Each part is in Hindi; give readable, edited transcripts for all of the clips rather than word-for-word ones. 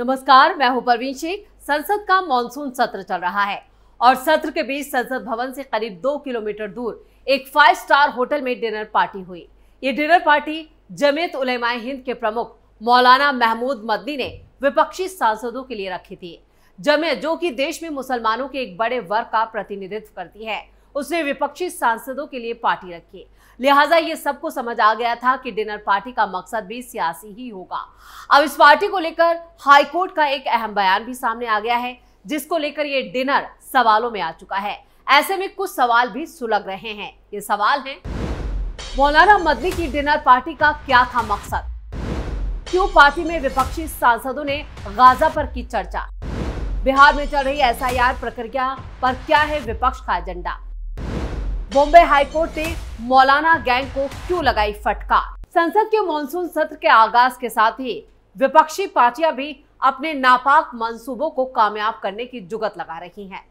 नमस्कार, मैं हूं परवीन शेख। संसद का मॉनसून सत्र चल रहा है और सत्र के बीच संसद भवन से करीब 2 किलोमीटर दूर एक 5 स्टार होटल में डिनर पार्टी हुई। ये डिनर पार्टी जमीयत उलेमाए हिंद के प्रमुख मौलाना महमूद मदनी ने विपक्षी सांसदों के लिए रखी थी। जमीयत, जो कि देश में मुसलमानों के एक बड़े वर्ग का प्रतिनिधित्व करती है, उसने विपक्षी सांसदों के लिए पार्टी रखी। लिहाजा ये सबको समझ आ गया था कि डिनर पार्टी का मकसद भी सियासी ही होगा। अब इस पार्टी को लेकर हाईकोर्ट का एक अहम बयान भी सामने आ गया है, जिसको लेकर ये डिनर सवालों में आ चुका है। ऐसे में कुछ सवाल भी सुलग रहे हैं। ये सवाल हैं, मौलाना मदनी की डिनर पार्टी का क्या था मकसद? क्यों पार्टी में विपक्षी सांसदों ने गाजा पर की चर्चा? बिहार में चल रही एसआईआर प्रक्रिया पर क्या है विपक्ष का एजेंडा? बॉम्बे हाईकोर्ट ने मौलाना गैंग को क्यों लगाई फटकार? संसद के मॉनसून सत्र के आगाज के साथ ही विपक्षी पार्टियां भी अपने नापाक मंसूबों को कामयाब करने की जुगत लगा रही हैं।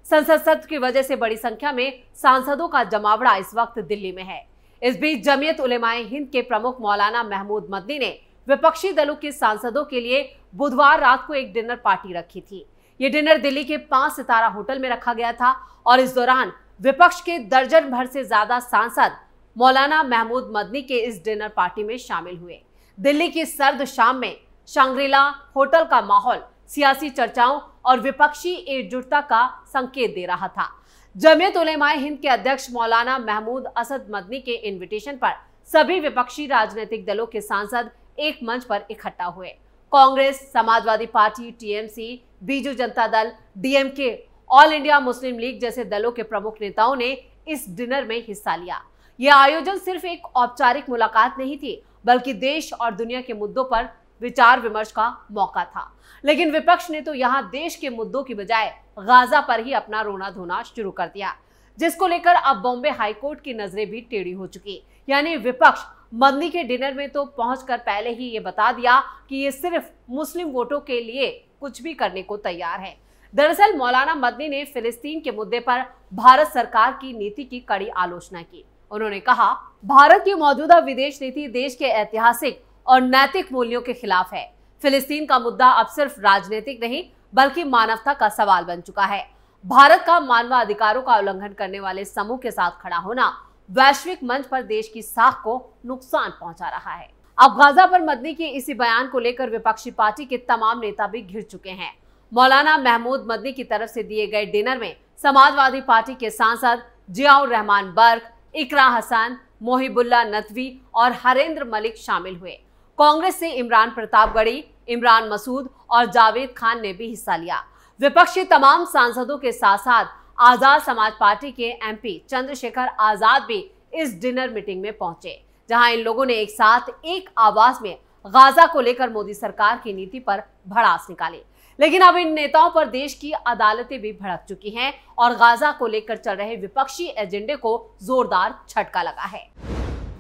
संसद सत्र की वजह से बड़ी संख्या में सांसदों का जमावड़ा इस वक्त दिल्ली में है। इस बीच जमीयत उलेमाए हिंद के प्रमुख मौलाना महमूद मदनी ने विपक्षी दलों के सांसदों के लिए बुधवार रात को एक डिनर पार्टी रखी थी। ये डिनर दिल्ली के 5 सितारा होटल में रखा गया था और इस दौरान विपक्ष के दर्जन भर से ज्यादा सांसद मौलाना महमूद मदनी के इस डिनर पार्टी में शामिल हुए। दिल्ली की सर्द शाम में शांग्रीला होटल का माहौल सियासी चर्चाओं और विपक्षी एकजुटता का संकेत दे रहा था। जमीयत उलेमाए हिंद के अध्यक्ष मौलाना महमूद असद मदनी के इनविटेशन पर सभी विपक्षी राजनीतिक दलों के सांसद एक मंच पर इकट्ठा हुए। Congress, Samajwadi party, TMC, Biju Janata Dal, DMK, all India Muslim league जैसे दलों के प्रमुख नेताओं ने इस डिनर में हिस्सा लिया। यह आयोजन सिर्फ एक औपचारिक मुलाकात नहीं थी, बल्कि देश और दुनिया के मुद्दों पर विचार विमर्श का मौका था। लेकिन विपक्ष ने तो यहाँ देश के मुद्दों की बजाय गाजा पर ही अपना रोना धोना शुरू कर दिया, जिसको लेकर अब बॉम्बे हाईकोर्ट की नजरें भी टेढ़ी हो चुकी। यानी विपक्ष मदनी के डिनर में तो पहुंचकर पहले ही ये बता दिया कि ये सिर्फ मुस्लिम वोटों के लिए कुछ भी करने को तैयार है। दरअसल मौलाना मदनी ने फिलिस्तीन के मुद्दे पर भारत सरकार की नीति की कड़ी आलोचना की। उन्होंने कहा, भारत की मौजूदा विदेश नीति देश के ऐतिहासिक और नैतिक मूल्यों के खिलाफ है। फिलिस्तीन का मुद्दा अब सिर्फ राजनीतिक नहीं, बल्कि मानवता का सवाल बन चुका है। भारत का मानवाधिकारों का उल्लंघन करने वाले समूह के साथ खड़ा होना वैश्विक मंच पर देश की साख को नुकसान पहुंचा रहा है। अब गाजा पर मदनी के इसी बयान को लेकर विपक्षी पार्टी के तमाम नेता भी घिर चुके हैं। मौलाना महमूद मदनी की तरफ से दिए गए डिनर में समाजवादी पार्टी के सांसद जियाउर रहमान बर्क, इकरा हसन, मोहिबुल्ला नदवी और हरेंद्र मलिक शामिल हुए। कांग्रेस से इमरान प्रतापगढ़ी, इमरान मसूद और जावेद खान ने भी हिस्सा लिया। विपक्षी तमाम सांसदों के साथ साथ आजाद समाज पार्टी के एमपी चंद्रशेखर आजाद भी इस डिनर मीटिंग में पहुंचे, जहां इन लोगों ने एक साथ एक आवाज में गाजा को लेकर मोदी सरकार की नीति पर भड़ास निकाली। लेकिन अब इन नेताओं पर देश की अदालतें भी भड़क चुकी हैं और गाजा को लेकर चल रहे विपक्षी एजेंडे को जोरदार झटका लगा है।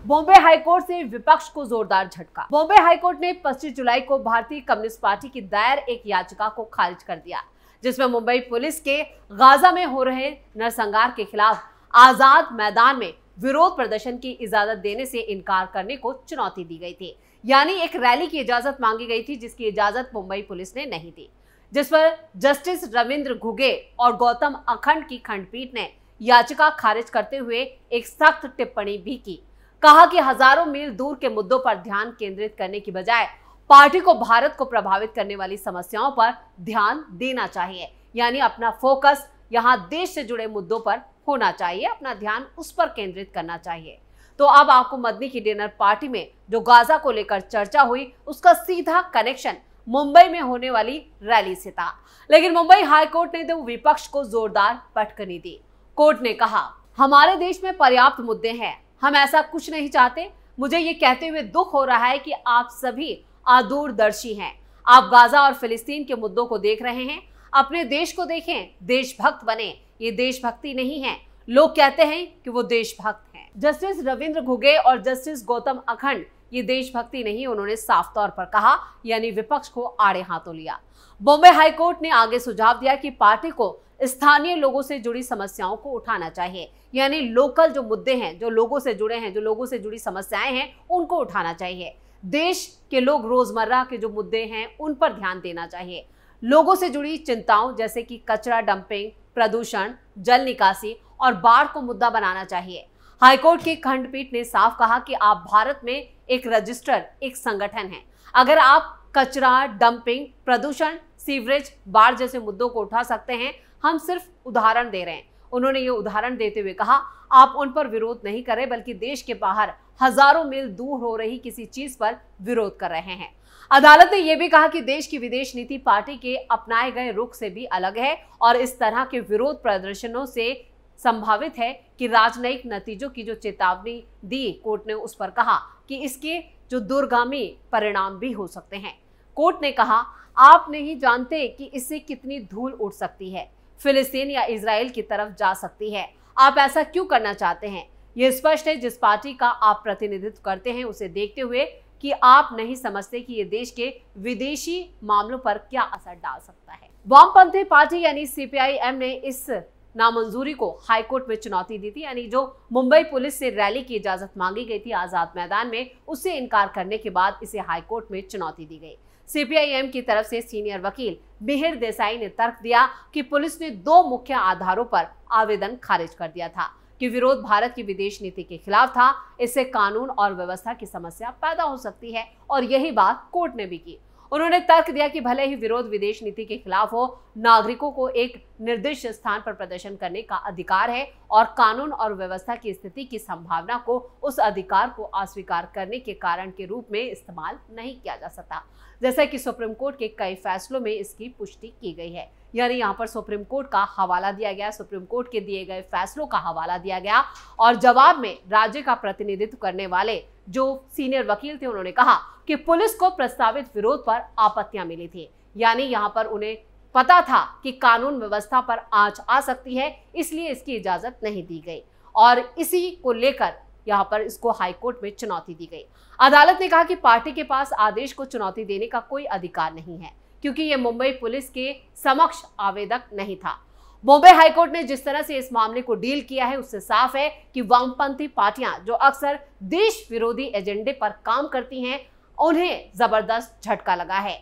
बॉम्बे हाईकोर्ट से विपक्ष को जोरदार झटका। बॉम्बे हाईकोर्ट ने 25 जुलाई को भारतीय कम्युनिस्ट पार्टी की दायर एक याचिका को खारिज कर दिया, जिसमें मुंबई पुलिस के गाजा में हो रहे नरसंहार के खिलाफ आजाद मैदान में विरोध प्रदर्शन की इजाजत देने से इनकार करने को चुनौती दी गई थी। यानी एक रैली की इजाजत मांगी गई थी, जिसकी इजाजत मुंबई पुलिस ने नहीं दी, जिस पर जस्टिस रविंद्र घुगे और गौतम अखंड की खंडपीठ ने याचिका खारिज करते हुए एक सख्त टिप्पणी भी की। कहा कि हजारों मील दूर के मुद्दों पर ध्यान केंद्रित करने की बजाय पार्टी को भारत को प्रभावित करने वाली समस्याओं पर ध्यान देना चाहिए। यानी अपना फोकस यहाँ देश से जुड़े मुद्दों पर होना चाहिए, अपना ध्यान उस पर केंद्रित करना चाहिए। तो अब आपको मदनी की डिनर पार्टी में जो गाजा को लेकर चर्चा हुई, उसका सीधा कनेक्शन मुंबई में होने वाली रैली से था। लेकिन मुंबई हाईकोर्ट ने तो विपक्ष को जोरदार पटखनी दी। कोर्ट ने कहा, हमारे देश में पर्याप्त मुद्दे हैं, हम ऐसा कुछ नहीं चाहते। मुझे ये कहते हुए दुख हो रहा है कि आप सभी अदूरदर्शी हैं। आप गाजा और फिलिस्तीन के मुद्दों को देख रहे हैं, अपने देश को देखें, देशभक्त बने। ये देशभक्ति नहीं है। लोग कहते हैं कि वो देशभक्त हैं। जस्टिस रविंद्र घुगे और जस्टिस गौतम अखंड, ये देशभक्ति नहीं, उन्होंने साफ तौर पर कहा, यानी विपक्ष को आड़े हाथों लिया। बॉम्बे हाईकोर्ट ने आगे सुझाव दिया कि पार्टी को स्थानीय लोगों से जुड़ी समस्याओं को उठाना चाहिए। यानी लोकल जो मुद्दे हैं, जो लोगों से जुड़े हैं, जो लोगों से जुड़ी समस्याएं हैं, उनको उठाना चाहिए। देश के लोग रोजमर्रा के जो मुद्दे हैं उन पर ध्यान देना चाहिए। लोगों से जुड़ी चिंताओं जैसे कि कचरा डंपिंग, प्रदूषण, जल निकासी और बाढ़ को मुद्दा बनाना चाहिए। हाईकोर्ट की खंडपीठ ने साफ कहा कि आप भारत में एक रजिस्टर्ड एक संगठन हैं। अगर आप कचरा डंपिंग, प्रदूषण, सीवरेज, बाढ़ जैसे मुद्दों को उठा सकते हैं, हम सिर्फ उदाहरण दे रहे हैं। उन्होंने ये उदाहरण देते हुए कहा, आप उन पर विरोध नहीं कर रहे बल्कि देश के बाहर हजारों मील दूर हो रही किसी चीज पर विरोध कर रहे हैं। अदालत ने यह भी कहा कि देश की विदेश नीति पार्टी के अपनाए गए रुख से भी अलग है और इस तरह के विरोध प्रदर्शनों से संभावित है कि राजनयिक नतीजों की जो चेतावनी दी कोर्ट ने, उस पर कहा कि इसके जो दूरगामी परिणाम भी हो सकते हैं। कोर्ट ने कहा, आप नहीं जानते कि इससे कितनी धूल उड़ सकती है, फिलिस्तीन या इजराइल की तरफ जा सकती है। आप ऐसा क्यों करना चाहते हैं? यह स्पष्ट है जिस पार्टी का आप प्रतिनिधित्व करते हैं उसे देखते हुए कि आप नहीं समझते कि ये देश के विदेशी मामलों पर क्या असर डाल सकता है। वामपंथी पार्टी यानी सीपीआई-एम ने इस नामंजूरी को हाईकोर्ट में चुनौती दी थी। यानी जो मुंबई पुलिस से रैली की इजाजत मांगी गई थी आजाद मैदान में, उससे इनकार करने के बाद इसे हाईकोर्ट में चुनौती दी गई। सीपीआई-एम की तरफ से सीनियर वकील मिहिर देसाई ने तर्क दिया कि पुलिस ने 2 मुख्य आधारों पर आवेदन खारिज कर दिया था कि विरोध भारत की विदेश नीति के खिलाफ था, इससे कानून और व्यवस्था की समस्या पैदा हो सकती है और यही बात कोर्ट ने भी की। उन्होंने तर्क दिया कि भले ही विरोध विदेश नीति के खिलाफ हो, नागरिकों को एक निर्दिष्ट स्थान पर प्रदर्शन करने का अधिकार है और कानून और व्यवस्था की स्थिति की संभावना को उस अधिकार को अस्वीकार करने के कारण के रूप में इस्तेमाल नहीं किया जा सकता, जैसा कि सुप्रीम कोर्ट के कई फैसलों में इसकी पुष्टि की गई है। यानी यहाँ पर सुप्रीम कोर्ट का हवाला दिया गया, सुप्रीम कोर्ट के दिए गए फैसलों का हवाला दिया गया और जवाब में राज्य का प्रतिनिधित्व करने वाले जो सीनियर वकील थे उन्होंने कहा कि पुलिस को प्रस्तावित विरोध पर आपत्तियां मिली थी। यानी यहाँ पर उन्हें पता था कि कानून व्यवस्था पर आंच आ सकती है, इसलिए इसकी इजाजत नहीं दी गई और इसी को लेकर यहाँ पर इसको हाईकोर्ट में चुनौती दी गई। अदालत ने कहा कि पार्टी के पास आदेश को चुनौती देने का कोई अधिकार नहीं है क्योंकि यह मुंबई पुलिस के समक्ष आवेदक नहीं था। बॉम्बे हाईकोर्ट ने जिस तरह से इस मामले को डील किया है उससे साफ है कि वामपंथी पार्टियां जो अक्सर देश विरोधी एजेंडे पर काम करती हैं, उन्हें जबरदस्त झटका लगा है।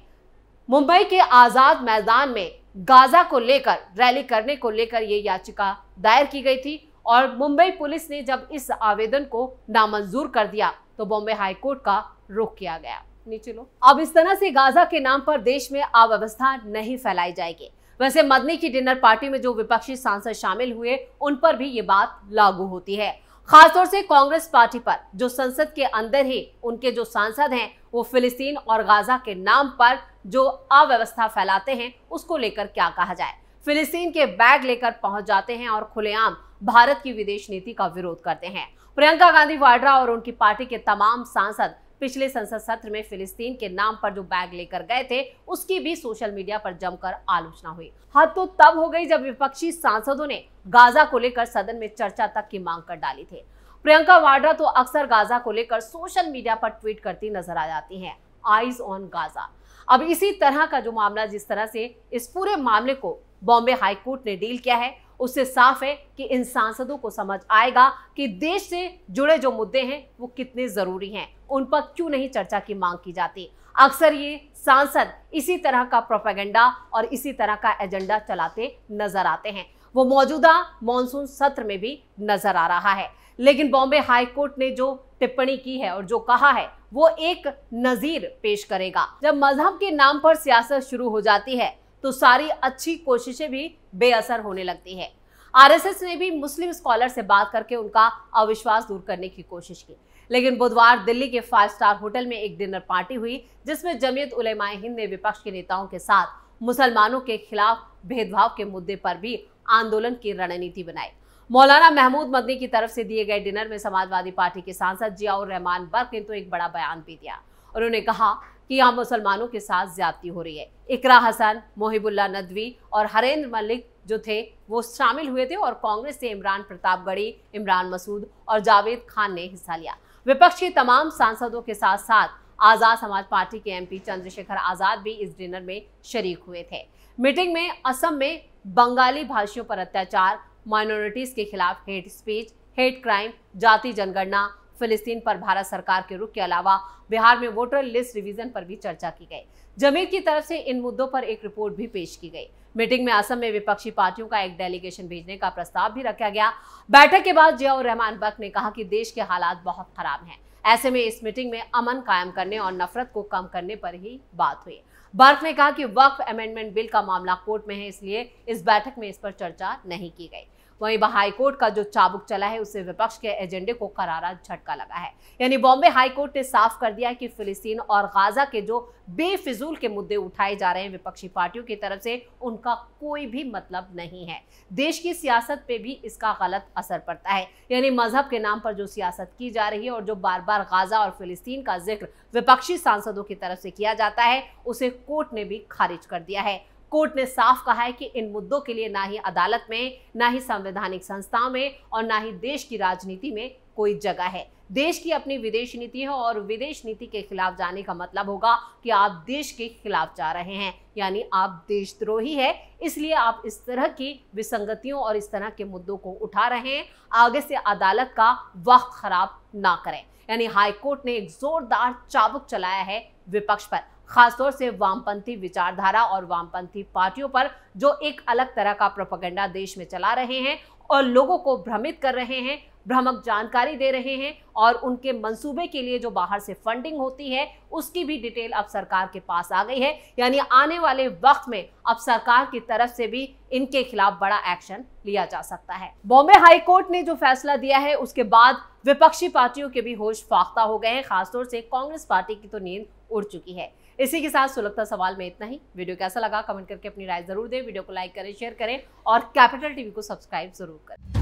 मुंबई के आजाद मैदान में गाजा को लेकर रैली करने को लेकर यह याचिका दायर की गई थी और मुंबई पुलिस ने जब इस आवेदन को नामंजूर कर दिया तो बॉम्बे हाईकोर्ट का रुख किया गया। नीचे लो। अब इस तरह से गाजा के नाम पर देश में अव्यवस्था नहीं फैलाई जाएगी। वैसे मदनी की डिनर पार्टी में जो विपक्षी सांसद शामिल हुए उन पर भी ये बात लागू होती है, खासतौर से कांग्रेस पार्टी पर, जो संसद के अंदर ही उनके जो सांसद हैं वो फिलिस्तीन और गाजा के नाम पर जो अव्यवस्था फैलाते हैं उसको लेकर क्या कहा जाए। फिलिस्तीन के बैग लेकर पहुंच जाते हैं और खुलेआम भारत की विदेश नीति का विरोध करते हैं। प्रियंका गांधी वाड्रा और उनकी पार्टी के तमाम सांसद पिछले संसद सत्र में फिलिस्तीन के नाम पर जो बैग लेकर गए थे उसकी भी सोशल मीडिया पर जमकर आलोचना हुई। हद तो तब हो गई जब विपक्षी सांसदों ने गाजा को लेकर सदन में चर्चा तक की मांग कर डाली थी। प्रियंका वाड्रा तो अक्सर गाजा को लेकर सोशल मीडिया पर ट्वीट करती नजर आ जाती हैं, आईज ऑन गाजा। अब इसी तरह का जो मामला, जिस तरह से इस पूरे मामले को बॉम्बे हाईकोर्ट ने डील किया है, उससे साफ है कि इन सांसदों को समझ आएगा कि देश से जुड़े जो मुद्दे हैं वो कितने जरूरी हैं, उन पर क्यों नहीं चर्चा की मांग की जाती। अक्सर ये सांसद इसी तरह का प्रोपेगेंडा और इसी तरह का एजेंडा चलाते नजर आते हैं। वो मौजूदा मॉनसून सत्र में भी नजर आ रहा है। लेकिन बॉम्बे हाईकोर्ट ने जो टिप्पणी की है और जो कहा है वो एक नजीर पेश करेगा। जब मजहब के नाम पर सियासत शुरू हो जाती है तो सारी अच्छी कोशिशें भी बेअसर होने लगती है। आरएसएस ने भी मुस्लिम स्कॉलर से बात करके उनका अविश्वास दूर करने की कोशिश की, लेकिन बुधवार दिल्ली के 5 स्टार होटल में एक डिनर पार्टी हुई जिसमें जमीयत उलेमाए हिंद ने विपक्ष के नेताओं के साथ मुसलमानों के खिलाफ भेदभाव के मुद्दे पर भी आंदोलन की रणनीति बनाई। मौलाना महमूद मदनी की तरफ से दिए गए डिनर में समाजवादी पार्टी के सांसद जियाउर रहमान बर्क ने तो एक बड़ा बयान भी दिया। उन्होंने कहा कि यहाँ मुसलमानों के साथ ज्यादती हो रही है। इकरा हसन, मोहिबुल्ला नदवी और हरेंद्र मलिक जो थे वो शामिल हुए थे और कांग्रेस से इमरान प्रतापगढ़ी, इमरान मसूद और जावेद खान ने हिस्सा लिया। विपक्ष के तमाम सांसदों के साथ साथ आजाद समाज पार्टी के एमपी चंद्रशेखर आजाद भी इस डिनर में शरीक हुए थे। मीटिंग में असम में बंगाली भाषियों पर अत्याचार, माइनॉरिटीज के खिलाफ हेट स्पीच, हेट क्राइम, जाति जनगणना, फिलिस्तीन पर भारत सरकार के रुख के अलावा बिहार में वोटर लिस्ट रिवीजन पर भी चर्चा की गई। जमीर की तरफ से इन मुद्दों पर एक रिपोर्ट भी पेश की गई। मीटिंग में असम में विपक्षी पार्टियों का एक डेलीगेशन भेजने का प्रस्ताव भी रखा गया। बैठक के बाद जियाउर रहमान बख्श ने कहा कि देश के हालात बहुत खराब हैं। ऐसे में इस मीटिंग में अमन कायम करने और नफरत को कम करने पर ही बात हुई। बर्क ने कहा कि वक्फ अमेंडमेंट बिल का मामला कोर्ट में है, इसलिए इस बैठक में इस पर चर्चा नहीं की गई। वहीं हाई कोर्ट का जो चाबुक चला है उससे विपक्ष के एजेंडे को करारा झटका लगा है। यानी बॉम्बे हाई कोर्ट ने साफ कर दिया है कि फिलिस्तीन और गाजा के जो बेफिजूल के मुद्दे उठाए जा रहे हैं विपक्षी पार्टियों की तरफ से, उनका कोई भी मतलब नहीं है। देश की सियासत पे भी इसका गलत असर पड़ता है। यानी मजहब के नाम पर जो सियासत की जा रही है और जो बार बार गाजा और फिलिस्तीन का जिक्र विपक्षी सांसदों की तरफ से किया जाता है, उसे कोर्ट ने भी खारिज कर दिया है। कोर्ट ने साफ कहा है कि इन मुद्दों के लिए ना ही अदालत में, ना ही संवैधानिक संस्थाओं में और ना ही देश की राजनीति में कोई जगह है। देश की अपनी विदेश नीति है और विदेश नीति के खिलाफ जाने का मतलब होगा कि आप देश के खिलाफ जा रहे हैं, यानी आप देशद्रोही है। इसलिए आप इस तरह की विसंगतियों और इस तरह के मुद्दों को उठा रहे हैं। आगे से अदालत का वक्त खराब ना करें। यानी हाई कोर्ट ने एक जोरदार चाबुक चलाया है विपक्ष पर, खासतौर से वामपंथी विचारधारा और वामपंथी पार्टियों पर, जो एक अलग तरह का प्रोपेगेंडा देश में चला रहे हैं और लोगों को भ्रमित कर रहे हैं, भ्रामक जानकारी दे रहे हैं और उनके मंसूबे के लिए जो बाहर से फंडिंग होती है उसकी भी डिटेल अब सरकार के पास आ गई है। यानी आने वाले वक्त में अब सरकार की तरफ से भी इनके खिलाफ बड़ा एक्शन लिया जा सकता है। बॉम्बे हाई कोर्ट ने जो फैसला दिया है उसके बाद विपक्षी पार्टियों के भी होश फाख्ता हो गए हैं। खासतौर से कांग्रेस पार्टी की तो नींद उड़ चुकी है। इसी के साथ सुलगता सवाल में इतना ही। वीडियो कैसा लगा कमेंट करके अपनी राय जरूर दें। वीडियो को लाइक करें, शेयर करें और कैपिटल टीवी को सब्सक्राइब जरूर करें।